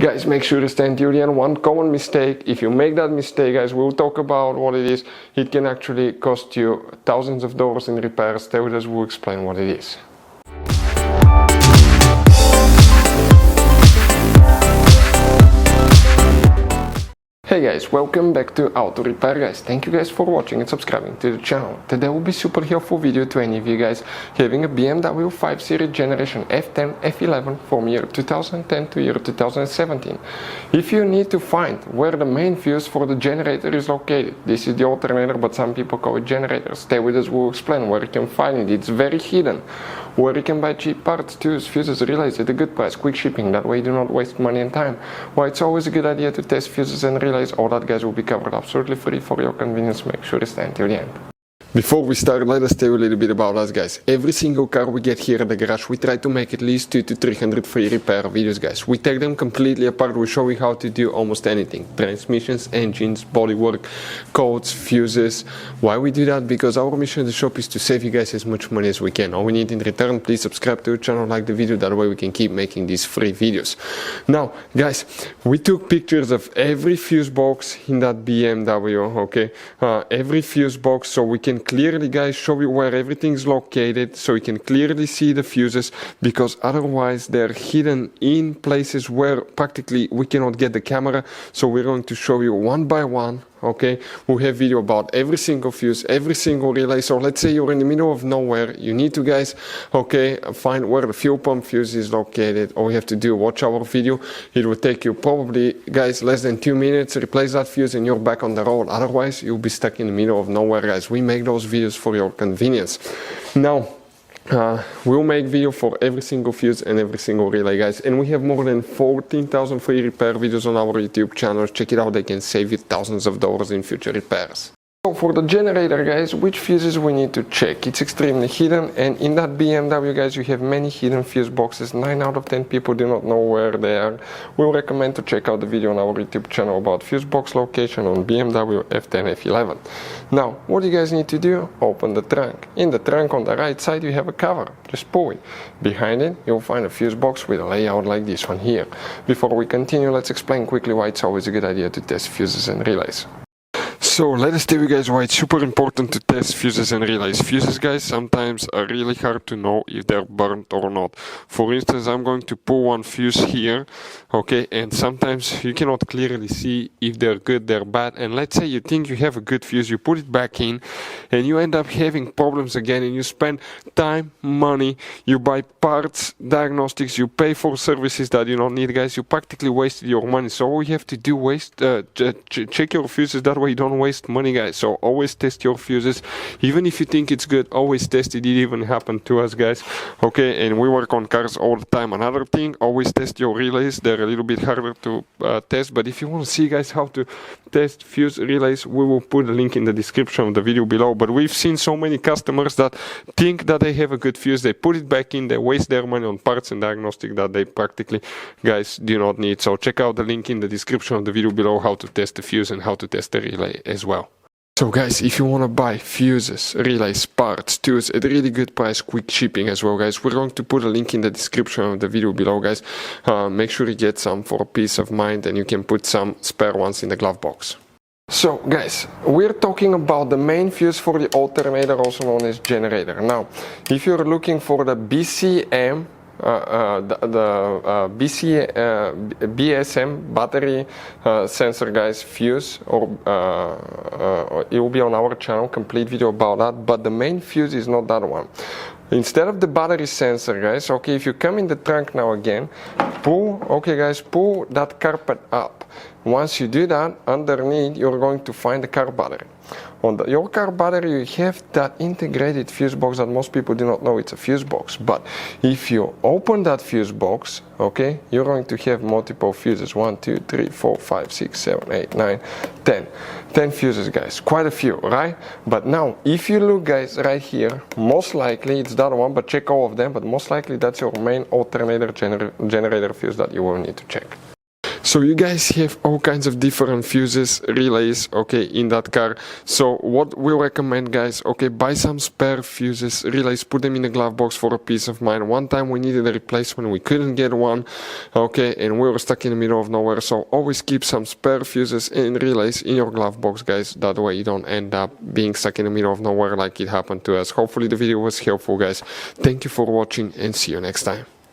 Guys, make sure to stay until the end. One common mistake, if you make that mistake, guys, we'll talk about what it is. It can actually cost you thousands of dollars in repairs. Stay with us, we'll explain what it is. Hey guys, welcome back to Auto Repair guys. Thank you guys for watching and subscribing to the channel. Today will be super helpful video to any of you guys having a BMW 5 Series Generation F10 F11 from year 2010 to year 2017. If you need to find where the main fuse for the generator is located, this is the alternator, but some people call it generator. Stay with us, we'll explain where you can find it. It's very hidden. Where you can buy cheap parts, tools, fuses, relays at a good price, quick shipping, that way you do not waste money and time. Why it's always a good idea to test fuses and relays. All that guys will be covered absolutely free for your convenience. Make sure to stay until the end. Before we start, let us tell you a little bit about us guys. Every single car we get here at the garage, we try to make at least 200 to 300 free repair videos guys. We take them completely apart, we show you how to do almost anything. Transmissions, engines, bodywork, codes, fuses. Why we do that? Because our mission in the shop is to save you guys as much money as we can. All we need in return, please subscribe to the channel, like the video, that way we can keep making these free videos. Now guys, we took pictures of every fuse box in that BMW, okay? Every fuse box, so we can clearly guys show you where everything is located, so you can clearly see the fuses, because otherwise they're hidden in places where practically we cannot get the camera. So we're going to show you one by one. Okay, we have video about every single fuse, every single relay. So let's say you're in the middle of nowhere, you need to guys, okay, find where the fuel pump fuse is located. All you have to do, watch our video. It will take you probably guys less than 2 minutes, replace that fuse and you're back on the road. Otherwise you'll be stuck in the middle of nowhere guys. We make those videos for your convenience. Now we'll make video for every single fuse and every single relay guys, and we have more than 14,000 free repair videos on our YouTube channel. Check it out, they can save you thousands of dollars in future repairs. So for the generator guys, which fuses we need to check? It's extremely hidden, and in that BMW guys you have many hidden fuse boxes. 9 out of 10 people do not know where they are. We'll recommend to check out the video on our YouTube channel about fuse box location on BMW F10 F11. Now what you guys need to do, open the trunk. In the trunk on the right side you have a cover, just pull it. Behind it you'll find a fuse box with a layout like this one here. Before we continue, let's explain quickly why it's always a good idea to test fuses and relays. So let us tell you guys why it's super important to test fuses and relays. Fuses guys sometimes are really hard to know if they're burnt or not. For instance, I'm going to pull one fuse here, okay, and sometimes you cannot clearly see if they're good, they're bad. And let's say you think you have a good fuse, you put it back in and you end up having problems again, and you spend time, money, you buy parts, diagnostics, you pay for services that you don't need guys. You practically wasted your money. So all you have to do, check your fuses, that way you don't waste money guys. So always test your fuses, even if you think it's good, always test it. It even happened to us guys, okay, and we work on cars all the time. Another thing, always test your relays. They're a little bit harder to test, but if you want to see guys how to test fuse relays, we will put a link in the description of the video below. But we've seen so many customers that think that they have a good fuse, they put it back in, they waste their money on parts and diagnostic that they practically guys do not need. So check out the link in the description of the video below how to test the fuse and how to test the relay as well. So guys, if you want to buy fuses, relays, parts, tools at a really good price, quick shipping as well guys, we're going to put a link in the description of the video below guys. Make sure you get some for peace of mind, and you can put some spare ones in the glove box. So guys, we're talking about the main fuse for the alternator, also known as generator. Now, if you're looking for the BCM, BSM battery sensor guys fuse, or it will be on our channel, complete video about that, but the main fuse is not that one. Instead of the battery sensor guys, okay, if you come in the trunk now again, pull, okay guys, pull that carpet up. Once you do that, underneath you're going to find the car battery. On your car battery you have that integrated fuse box that most people do not know it's a fuse box. But if you open that fuse box, okay, you're going to have multiple fuses. 1, 2, 3, 4, 5, 6, 7, 8, 9, 10. 10 fuses guys, quite a few, right? But now if you look guys right here, most likely it's that one, but check all of them, but most likely that's your main alternator generator fuse that you will need to check. So you guys have all kinds of different fuses, relays, okay, in that car. So what we recommend, guys, okay, buy some spare fuses, relays, put them in the glove box for a peace of mind. One time we needed a replacement, we couldn't get one, okay, and we were stuck in the middle of nowhere. So always keep some spare fuses and relays in your glove box, guys. That way you don't end up being stuck in the middle of nowhere like it happened to us. Hopefully the video was helpful, guys. Thank you for watching and see you next time.